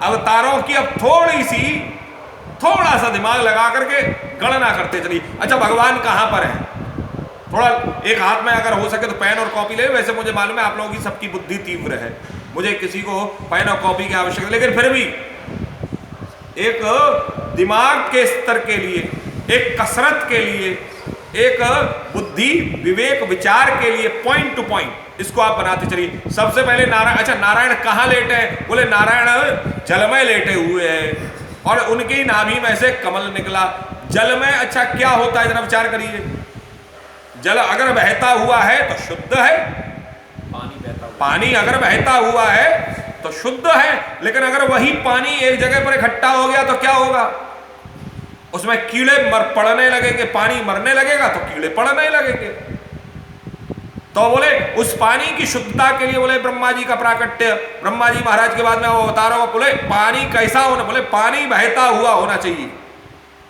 अवतारों की अब थोड़ा सा दिमाग लगा करके गणना करते चलिए। अच्छा, भगवान कहां पर है? थोड़ा एक हाथ में अगर हो सके तो पेन और कॉपी ले। वैसे मुझे मालूम है आप लोगों की सबकी बुद्धि तीव्र है, मुझे किसी को पेन और कॉपी की आवश्यकता, लेकिन फिर भी एक दिमाग के स्तर के लिए, एक कसरत के लिए, एक बुद्धि विवेक विचार के लिए पॉइंट टू पॉइंट इसको आप बनाते चलिए। सबसे पहले नारायण। अच्छा, नारायण कहाँ लेटे हैं? बोले नारायण जल में लेटे हुए हैं और उनकी नाभि में से कमल निकला। जल में अच्छा क्या होता है जरा विचार करिए। जल अगर बहता हुआ है तो शुद्ध है, पानी अगर बहता हुआ है तो शुद्ध है, लेकिन अगर वही पानी एक जगह पर इकट्ठा हो गया तो क्या होगा? उसमें कीड़े पड़ने लगेंगे, पानी मरने लगेगा तो कीड़े पड़ने लगेंगे। तो बोले उस पानी की शुद्धता के लिए बोले ब्रह्मा जी का प्राकट्य, ब्रह्मा जी महाराज के बाद में वो अवतारों को बोले पानी कैसा होना? बोले पानी बहता हुआ होना चाहिए।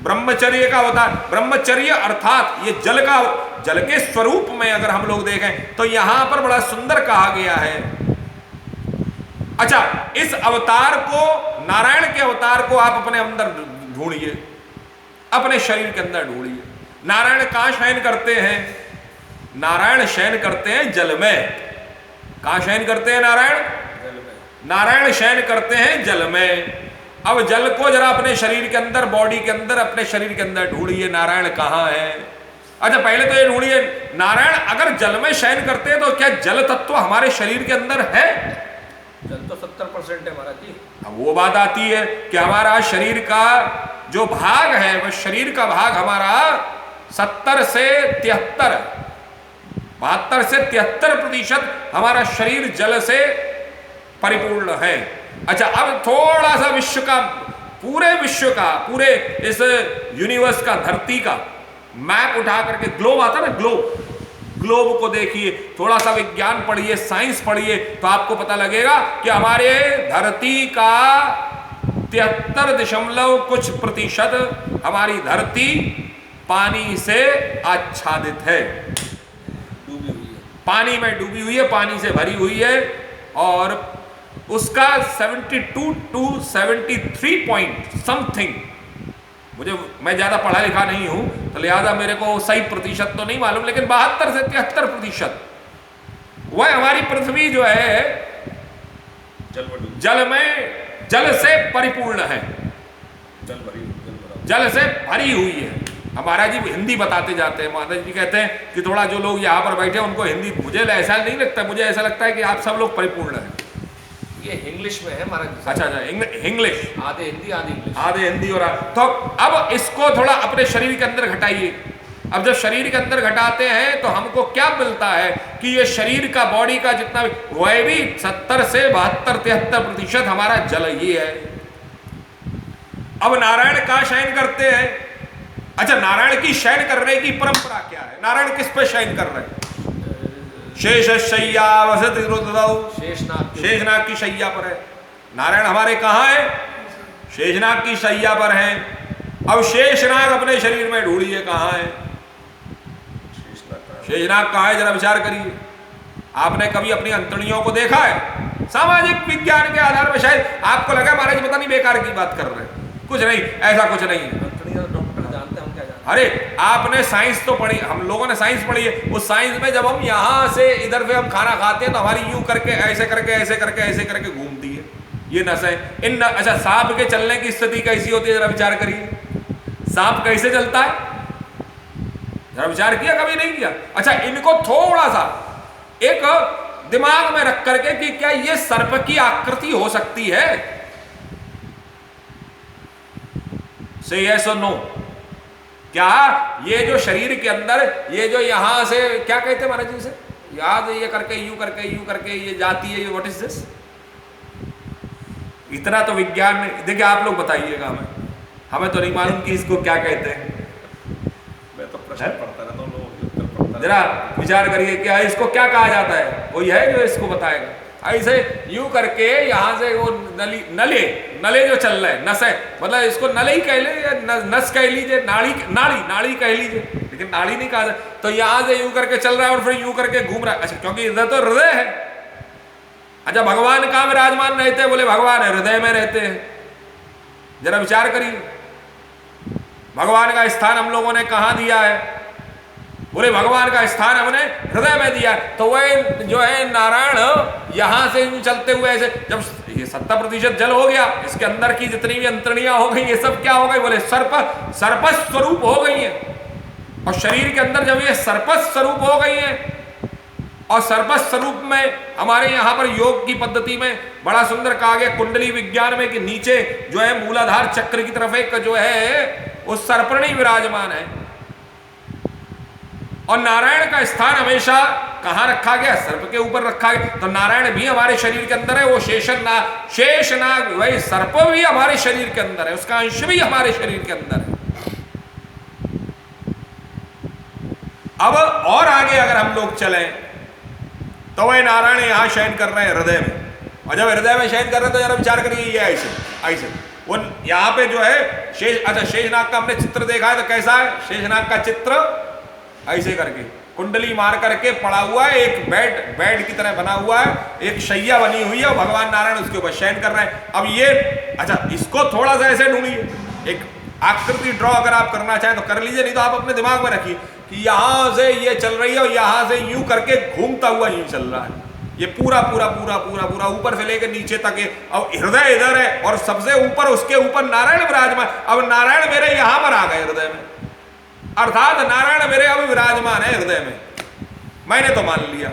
ब्रह्मचर्य का अवतार, ब्रह्मचर्य अर्थात ये जल के स्वरूप में अगर हम लोग देखें तो यहां पर बड़ा सुंदर कहा गया है। अच्छा, इस अवतार को, नारायण के अवतार को आप अपने अंदर ढूंढिए, अपने शरीर के अंदर ढूंढिए। नारायण कहां शयन करते हैं? नारायण शयन करते हैं जल में। कहां शयन करते हैं नारायण? जल में। नारायण शयन करते हैं जल में। अब जल को जरा अपने शरीर के अंदर, बॉडी के अंदर, अपने शरीर के अंदर ढूंढिए नारायण कहां है। अच्छा, पहले तो ये ढूंढिए नारायण अगर जल में शयन करते हैं तो क्या जल तत्व हमारे शरीर के अंदर है? जल तो 70% है महाराज जी। अब वो बात आती है कि हमारा शरीर का जो भाग है, वह शरीर का भाग हमारा 70 से 73, 72 से 73% हमारा शरीर जल से परिपूर्ण है। अच्छा, अब थोड़ा सा विश्व का, पूरे विश्व का, पूरे इस यूनिवर्स का, धरती का मैप उठा करके, ग्लोब आता ना, ग्लोब को देखिए, थोड़ा सा विज्ञान पढ़िए, साइंस पढ़िए, तो आपको पता लगेगा कि हमारे धरती का 73% हमारी धरती पानी से आच्छादित है, डूबी हुई है, पानी में डूबी हुई है, पानी से भरी हुई है। और उसका 72 to 73 पॉइंट समथिंग, मैं ज्यादा पढ़ा लिखा नहीं हूं तो लिहाजा मेरे को सही प्रतिशत तो नहीं मालूम, लेकिन 72 से 73% वह हमारी पृथ्वी जो है जल से परिपूर्ण है, जल से भरी हुई है। अब महाराज जी हिंदी बताते जाते हैं, महाराज जी कहते हैं कि थोड़ा जो लोग यहाँ पर बैठे हैं उनको हिंदी, मुझे ऐसा नहीं लगता, मुझे ऐसा लगता है कि आप सब लोग परिपूर्ण हैं। ये इंग्लिश में है महाराज जी। अच्छा, इंग्लिश, आधे हिंदी आधे इंग्लिश, आधे हिंदी और तो अब इसको थोड़ा अपने शरीर के अंदर घटाइए। अब जब शरीर के अंदर घटाते हैं तो हमको क्या मिलता है कि ये शरीर का, बॉडी का जितना भी, वह भी 70 से 72-73% हमारा जल ही है। अब नारायण का शयन करते हैं। अच्छा, नारायण की शयन करने की परंपरा क्या है? नारायण किस पे शयन कर रहे हैं? शेष शैया वसति रुद्रौ, शेषनाग की शैया पर है नारायण। हमारे कहाँ है? शेषनाग की शैया पर है। अब शेषनाग अपने शरीर में ढूंढिए कहाँ है? शेषनाग कहाँ है? जरा विचार करिए। आपने कभी अपनी अंतड़ियों को देखा है? सामाजिक विज्ञान के आधार पर शायद आपको लगा महाराज पता नहीं बेकार की बात कर रहे हैं, कुछ नहीं, ऐसा कुछ नहीं है। डॉक्टर जानते हैं, हम क्या जानते हैं? अरे आपने साइंस तो पढ़ी, हम लोगों ने साइंस पढ़ी है। उस साइंस में जब हम यहाँ से इधर से हम खाना खाते हैं तो हमारी यूं करके, ऐसे करके, ऐसे करके, ऐसे करके घूमती है ये नसें। इन अच्छा, सांप के चलने की स्थिति कैसी होती है? जरा विचार करिए, सांप कैसे चलता है? जरा विचार किया? कभी नहीं किया। अच्छा, इनको थोड़ा सा एक दिमाग में रख करके कि क्या ये सर्प की आकृति हो सकती है? से यस और नो। क्या ये जो शरीर के अंदर, ये जो यहां से क्या कहते हैं महाराज जी से, याद ये करके, यूं करके, यूं करके ये जाती है, ये व्हाट इज दिस? इतना तो विज्ञान में, देखिए आप लोग बताइएगा, हमें तो नहीं मालूम कि इसको क्या कहते हैं। मैं तो प्रश्न पढ़ता रहता हूं, लोग जरा विचार करिए, क्या इसको क्या कहा जाता है? वही है जो इसको बताएगा। ऐसे यूं करके यहां से वो नले जो चल रहे हैं, नस है, मतलब इसको नले ही कह ले या नस कह लीजिए, नाड़ी कह लीजिए, लेकिन नाड़ी नहीं कहा। तो यहां से यूं करके चल रहा है और फिर यूं करके घूम रहा है। अच्छा, क्योंकि इधर तो हृदय है, अच्छा भगवान कहाँ विराजमान रहते हैं? बोले भगवान हृदय में रहते हैं। जरा विचार करिए, भगवान का स्थान हम लोगों ने कहाँ दिया है? बोले भगवान का स्थान हमने हृदय में दिया। तो वह जो है नारायण यहां से चलते हुए ऐसे, जब ये 70% जल हो गया, इसके अंदर की जितनी भी अंतड़ियां हो गई, ये सब क्या हो गई? बोले सर्प स्वरूप हो गई है। और शरीर के अंदर जब ये सर्प स्वरूप हो गई है, और सर्प स्वरूप में हमारे यहाँ पर योग की पद्धति में बड़ा सुंदर कहा गया कुंडली विज्ञान में कि नीचे जो है मूलाधार चक्र की तरफ एक जो है वो सर्पणी विराजमान है। और नारायण का स्थान हमेशा कहां रखा गया? सर्प के ऊपर रखा गया। तो नारायण भी हमारे शरीर के अंदर है, वो शेषनाग वही सर्प भी हमारे शरीर के अंदर है, उसका अंश भी हमारे शरीर के अंदर है। अब और आगे अगर हम लोग चलें तो वह नारायण यहां शयन कर रहे हैं हृदय में। और जब हृदय में शयन कर रहे हैं तो जरा विचार करिए, ये ऐसे वो यहां पे जो है शेषनाग का हमने चित्र देखा है, तो कैसा है शेषनाग का चित्र? ऐसे करके कुंडली मार करके पड़ा हुआ है, एक बेड की तरह बना हुआ है, एक शैया बनी हुई है और भगवान नारायण उसके ऊपर शयन कर रहे हैं। अब ये अच्छा इसको थोड़ा सा ऐसे ढूंढिए, एक आकृति ड्रॉ अगर आप करना चाहें तो कर लीजिए, नहीं तो आप अपने दिमाग में रखिए कि यहां से ये चल रही है और यहां से यूं करके घूमता हुआ यूं चल रहा है, ये पूरा पूरा पूरा पूरा पूरा ऊपर से लेकर नीचे तक है। अब हृदय इधर है और सबसे ऊपर उसके ऊपर नारायण विराजमान। अब नारायण मेरे यहां पर आ गए हृदय में, अर्थात नारायण मेरे अब विराजमान है हृदय में, मैंने तो मान लिया।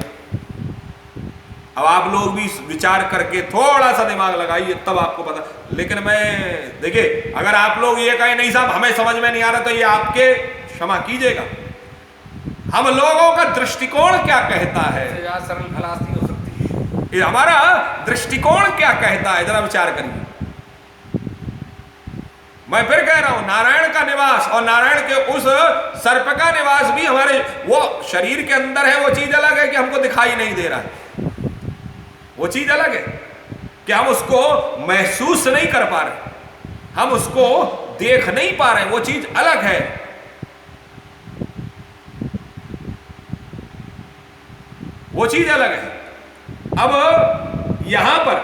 अब आप लोग भी विचार करके थोड़ा सा दिमाग लगाइए तब आपको पता। लेकिन मैं देखिए, अगर आप लोग ये कहें नहीं साहब हमें समझ में नहीं आ रहा, तो ये आपके क्षमा कीजिएगा, हम लोगों का दृष्टिकोण क्या कहता है, सरल खलासी हो सकती है, ये हमारा दृष्टिकोण क्या कहता है, जरा विचार करिए। मैं फिर कह रहा हूं नारायण का निवास और नारायण के उस सर्प का निवास भी हमारे वो शरीर के अंदर है, वो चीज अलग है कि हमको दिखाई नहीं दे रहा है, वो चीज अलग है कि हम उसको महसूस नहीं कर पा रहे, हम उसको देख नहीं पा रहे, वो चीज अलग है। वो चीज अलग है। अब यहां पर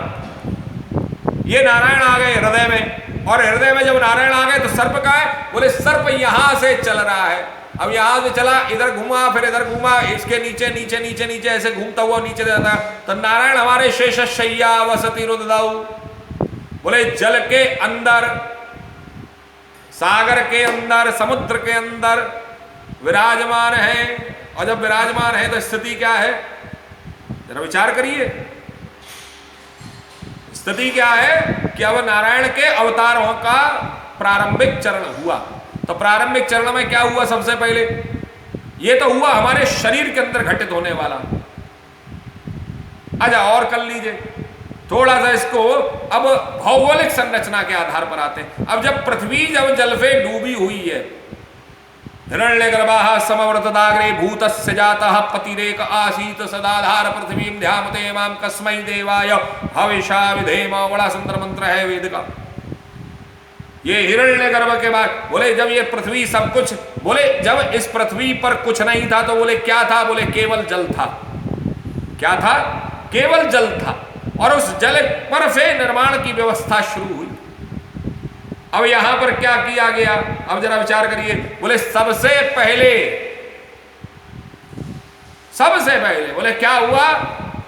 ये नारायण आ गए हृदय में, और हृदय में जब नारायण आ गए तो सर्प का है, बोले सर्प यहां से चल रहा है। अब यहां से चला, इधर घुमा, फिर इधर घुमा, इसके नीचे नीचे नीचे नीचे ऐसे घूमता हुआ नीचे जाता है। तो नारायण हमारे शेषशय्या वसति रुददाऊ, बोले जल के अंदर, सागर के अंदर, समुद्र के अंदर विराजमान है। और जब विराजमान है तो स्थिति क्या है, जरा विचार करिए। स्थिति क्या है कि अब नारायण के अवतारों का प्रारंभिक चरण हुआ। तो प्रारंभिक चरण में क्या हुआ? सबसे पहले ये तो हुआ हमारे शरीर के अंदर घटित होने वाला। अच्छा और कर लीजिए थोड़ा सा इसको, अब भौगोलिक संरचना के आधार पर आते हैं। अब जब पृथ्वी जब जल से डूबी हुई है, हिरण्यगर्भाः समवर्तदाग्रे भूतस्य जातः पतिरेक आसीत सदाधार पृथ्वीं ध्यामते मां कस्मै देवाय हविषा विधेम। बड़ा सुंदर मंत्र है वेद का। ये हिरण्यगर्भ के बाद बोले जब ये पृथ्वी सब कुछ, बोले जब इस पृथ्वी पर कुछ नहीं था तो बोले क्या था? बोले केवल जल था। क्या था? केवल जल था। और उस जल पर से निर्माण की व्यवस्था शुरू हुई। अब यहां पर क्या किया गया? अब जरा विचार करिए। बोले सबसे पहले बोले क्या हुआ?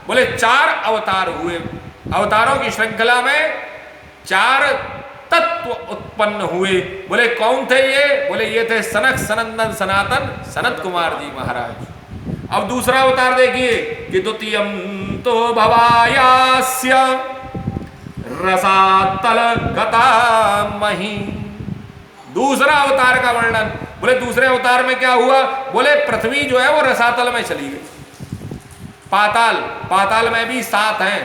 बोले 4 अवतार हुए। अवतारों की श्रृंखला में 4 तत्व उत्पन्न हुए। बोले कौन थे ये? बोले ये थे सनक सनंदन सनातन सनत कुमार जी महाराज। अब दूसरा अवतार देखिए कि द्वितीयम तो भवायास्य रसातल गता मही। दूसरा अवतार का वर्णन। बोले दूसरे अवतार में क्या हुआ? बोले पृथ्वी जो है वो रसातल में चली गई। पाताल में भी 7 हैं,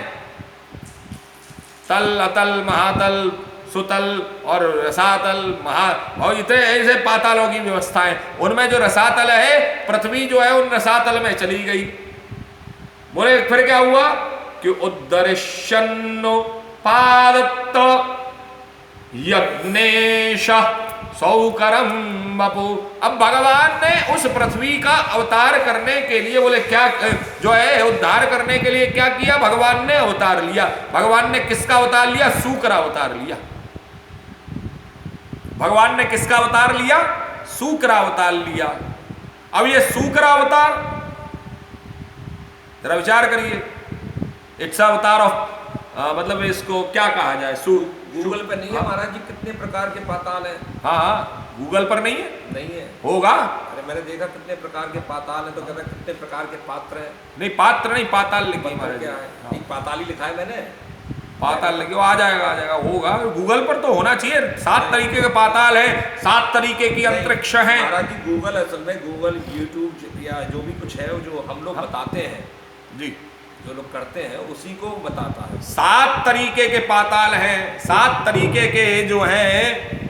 तल अतल महातल सुतल और रसातल महा, और इतने ऐसे पातालों की व्यवस्था है। उनमें जो रसातल है, पृथ्वी जो है उन रसातल में चली गई। बोले फिर क्या हुआ कि उद्धरिष्यन्नो पादत्त यज्ञेश सौकरम वपु। अब भगवान ने उस पृथ्वी का अवतार करने के लिए बोले क्या जो है उद्धार करने के लिए क्या किया, भगवान ने अवतार लिया। भगवान ने किसका अवतार लिया? सूकर अवतार लिया। भगवान ने किसका अवतार लिया? सूकर अवतार लिया। अब ये सूकर अवतार जरा विचार करिए, इट्स अवतार ऑफ मतलब इसको क्या कहा जाए? गूगल पे नहीं है महाराज जी कितने प्रकार के पाताल हैं? हाँ, गूगल पर नहीं है, नहीं है, होगा। अरे मैंने देखा कितने प्रकार के पाताल हैं, तो कहता कितने प्रकार के पात्र हैं। नहीं पात्र नहीं, पाताल लिखी पत्थर क्या है? हाँ। पाताल ही लिखा है मैंने। पाताल लगे, आ जाएगा होगा। गूगल पर तो होना चाहिए। 7 तरीके के पाताल है, 7 तरीके की अंतरिक्ष है। महाराज जी गूगल असल में गूगल यूट्यूब या जो भी कुछ है जो हम लोग बताते हैं जी, जो लोग करते हैं उसी को बताता है। 7 तरीके के पाताल हैं, 7 तरीके के जो है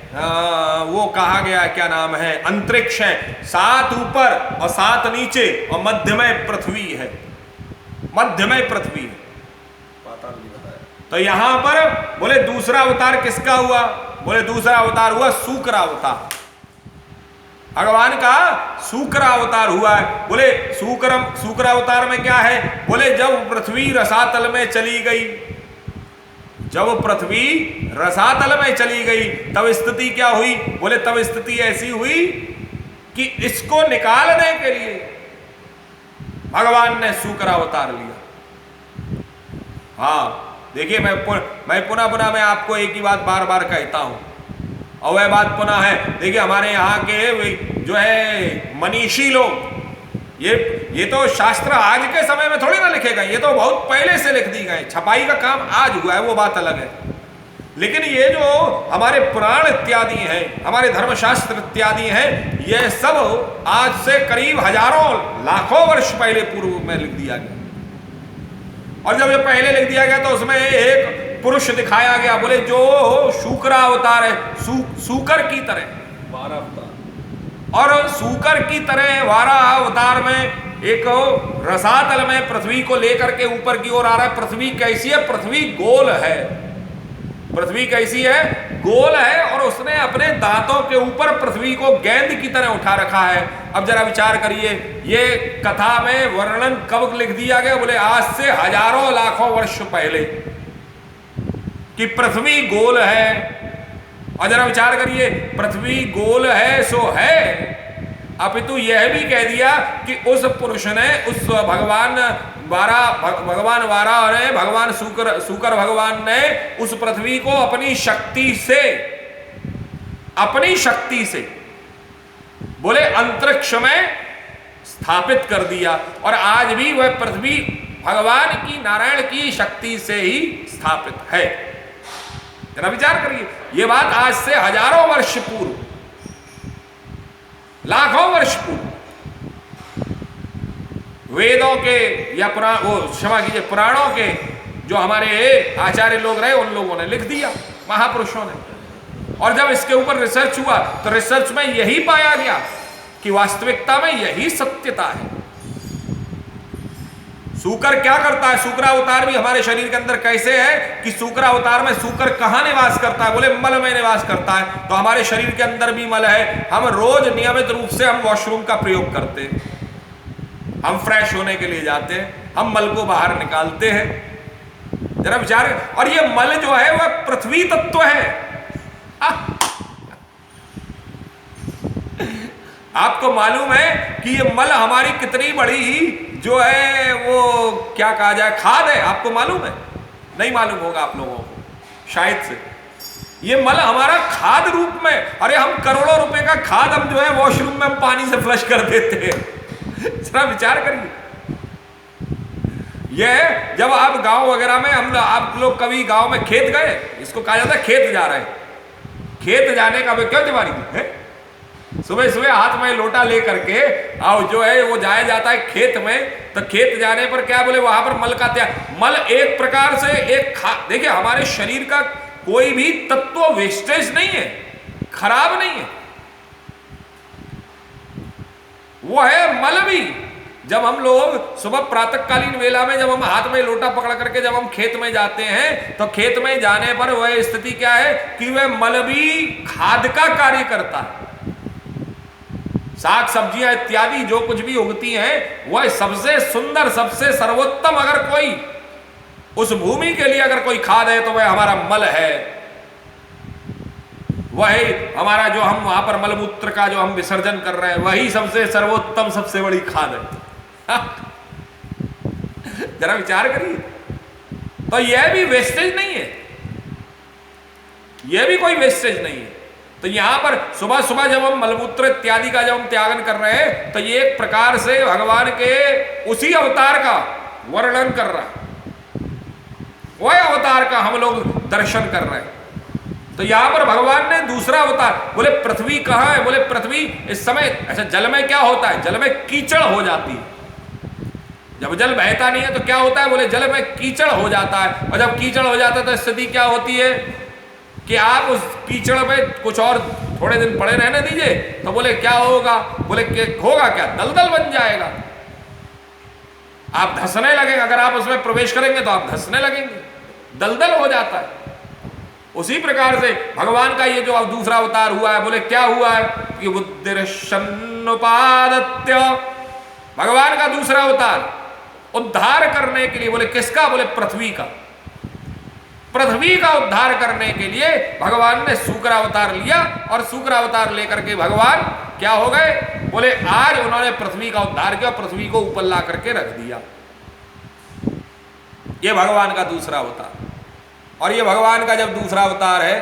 वो कहा गया क्या नाम है, अंतरिक्ष है। 7 ऊपर और 7 नीचे और मध्य में पृथ्वी है, मध्य में पृथ्वी है। पाताल भी बताया। तो यहां पर बोले दूसरा अवतार किसका हुआ? बोले दूसरा अवतार हुआ सूकर अवतार। भगवान का सूकर अवतार हुआ है। बोले सूकर अवतार में क्या है? बोले जब पृथ्वी रसातल में चली गई, जब पृथ्वी रसातल में चली गई तब स्थिति क्या हुई? बोले तब स्थिति ऐसी हुई कि इसको निकालने के लिए भगवान ने सूकर अवतार लिया। हाँ देखिए, मैं पुनः मैं आपको एक ही बात बार बार कहता हूं, और वह बात पुनः है। देखिए हमारे यहाँ के जो है मनीषी लोग, ये तो शास्त्र आज के समय में थोड़ी ना लिखे गए, ये तो बहुत पहले से लिख दी गए। छपाई का काम आज हुआ है, वो बात अलग है। लेकिन ये जो हमारे पुराण इत्यादि हैं, हमारे धर्मशास्त्र इत्यादि हैं, ये सब आज से करीब हजारों लाखों वर्ष पहले पूर्व में लिख दिया गया। और जब ये पहले लिख दिया गया तो उसमें एक पुरुष दिखाया गया, बोले जो शूकरा अवतार है, सूकर की तरह 12 अवतार, और सूकर की तरह 12 अवतार में एक रसातल में पृथ्वी को लेकर के ऊपर की ओर आ रहा है। पृथ्वी कैसी है? पृथ्वी गोल है। पृथ्वी कैसी है? गोल है। और उसने अपने दांतों के ऊपर पृथ्वी को गेंद की तरह उठा रखा है। अब जरा विचार करिए, ये कथा में वर्णन कब लिख दिया गया? बोले आज से हजारों लाखों वर्ष पहले कि पृथ्वी गोल है। और जरा विचार करिए, पृथ्वी गोल है सो है, अपितु यह भी कह दिया कि उस पुरुष ने, उस भगवान वारा ने, भगवान सूकर भगवान ने उस पृथ्वी को अपनी शक्ति से बोले अंतरिक्ष में स्थापित कर दिया। और आज भी वह पृथ्वी भगवान की, नारायण की शक्ति से ही स्थापित है। जरा विचार करिए, यह बात आज से हजारों वर्ष पूर्व, लाखों वर्ष पूर्व वेदों के या पुराणों के जो हमारे आचार्य लोग रहे, उन लोगों ने लिख दिया, महापुरुषों ने। और जब इसके ऊपर रिसर्च हुआ तो रिसर्च में यही पाया गया कि वास्तविकता में यही सत्यता है। सूकर क्या करता है? सूकर अवतार भी हमारे शरीर के अंदर कैसे है कि सूकर अवतार में सूकर कहां निवास करता है? बोले मल में निवास करता है। तो हमारे शरीर के अंदर भी मल है। हम रोज नियमित रूप से हम वॉशरूम का प्रयोग करते हैं, हम फ्रेश होने के लिए जाते हैं, हम मल को बाहर निकालते हैं। जरा विचार, और ये मल जो है वह पृथ्वी तत्व है। आपको मालूम है कि ये मल हमारी कितनी बड़ी जो है वो क्या कहा जाए, खाद है? आपको मालूम है? नहीं मालूम होगा आप लोगों को शायद से। ये मल हमारा खाद रूप में, अरे हम करोड़ों रुपए का खाद हम जो है वॉशरूम में हम पानी से फ्लश कर देते हैं। जरा विचार करिए, ये जब आप गांव वगैरह में आप लोग कभी गांव में खेत गए, इसको कहा जाता है खेत जा रहे हैं। खेत जाने का क्यों जवानी है? सुबह सुबह हाथ में लोटा लेकर के और जो है वो जाया जाता है खेत में। तो खेत जाने पर क्या बोले, वहां पर मल का त्याग। मल एक प्रकार से एक देखिए, हमारे शरीर का कोई भी तत्व वेस्टेज नहीं है, खराब नहीं है, वो है मल भी। जब हम लोग सुबह प्रातःकालीन वेला में जब हम हाथ में लोटा पकड़ करके जब हम खेत में जाते हैं, तो खेत में जाने पर वह स्थिति क्या है कि वह मल भी खाद का कार्य करता है। साग सब्जियां इत्यादि जो कुछ भी उगती हैं, वह सबसे सुंदर, सबसे सर्वोत्तम अगर कोई उस भूमि के लिए अगर कोई खाद है तो वह हमारा मल है। वही हमारा जो हम वहां पर मलमूत्र का जो हम विसर्जन कर रहे हैं, वही सबसे सर्वोत्तम, सबसे बड़ी खाद है। जरा विचार करिए। तो यह भी वेस्टेज नहीं है, यह भी कोई वेस्टेज नहीं है। तो यहां पर सुबह सुबह जब हम मलमूत्र इत्यादि का जब हम त्यागन कर रहे हैं, तो ये एक प्रकार से भगवान के उसी अवतार का वर्णन कर रहा है, वह अवतार का हम लोग दर्शन कर रहे हैं। तो यहां पर भगवान ने दूसरा अवतार, बोले पृथ्वी कहां है? बोले पृथ्वी इस समय, अच्छा जल में क्या होता है? जल में कीचड़ हो जाती है। जब जल बहता नहीं है तो क्या होता है? बोले जल में कीचड़ हो जाता है, और जब कीचड़ हो जाता है तो स्थिति क्या होती है कि आप उस कीचड़ में कुछ और थोड़े दिन पड़े रहने दीजिए, तो बोले क्या होगा? बोले होगा क्या? दलदल बन जाएगा, आप धंसने लगेंगे। अगर आप उसमें प्रवेश करेंगे तो आप धंसने लगेंगे, दलदल हो जाता है। उसी प्रकार से भगवान का ये जो अब दूसरा अवतार हुआ है, बोले क्या हुआ है कि बुद्धिर्षन्नुपादत्य, भगवान का दूसरा अवतार उद्धार करने के लिए, बोले किसका? बोले पृथ्वी का। पृथ्वी का उद्धार करने के लिए भगवान ने शूकर अवतार लिया, और शूकर अवतार लेकर के भगवान क्या हो गए? बोले आज उन्होंने पृथ्वी का उद्धार किया, पृथ्वी को ऊपर ला करके रख दिया। ये भगवान का दूसरा अवतार। और ये भगवान का जब दूसरा अवतार है,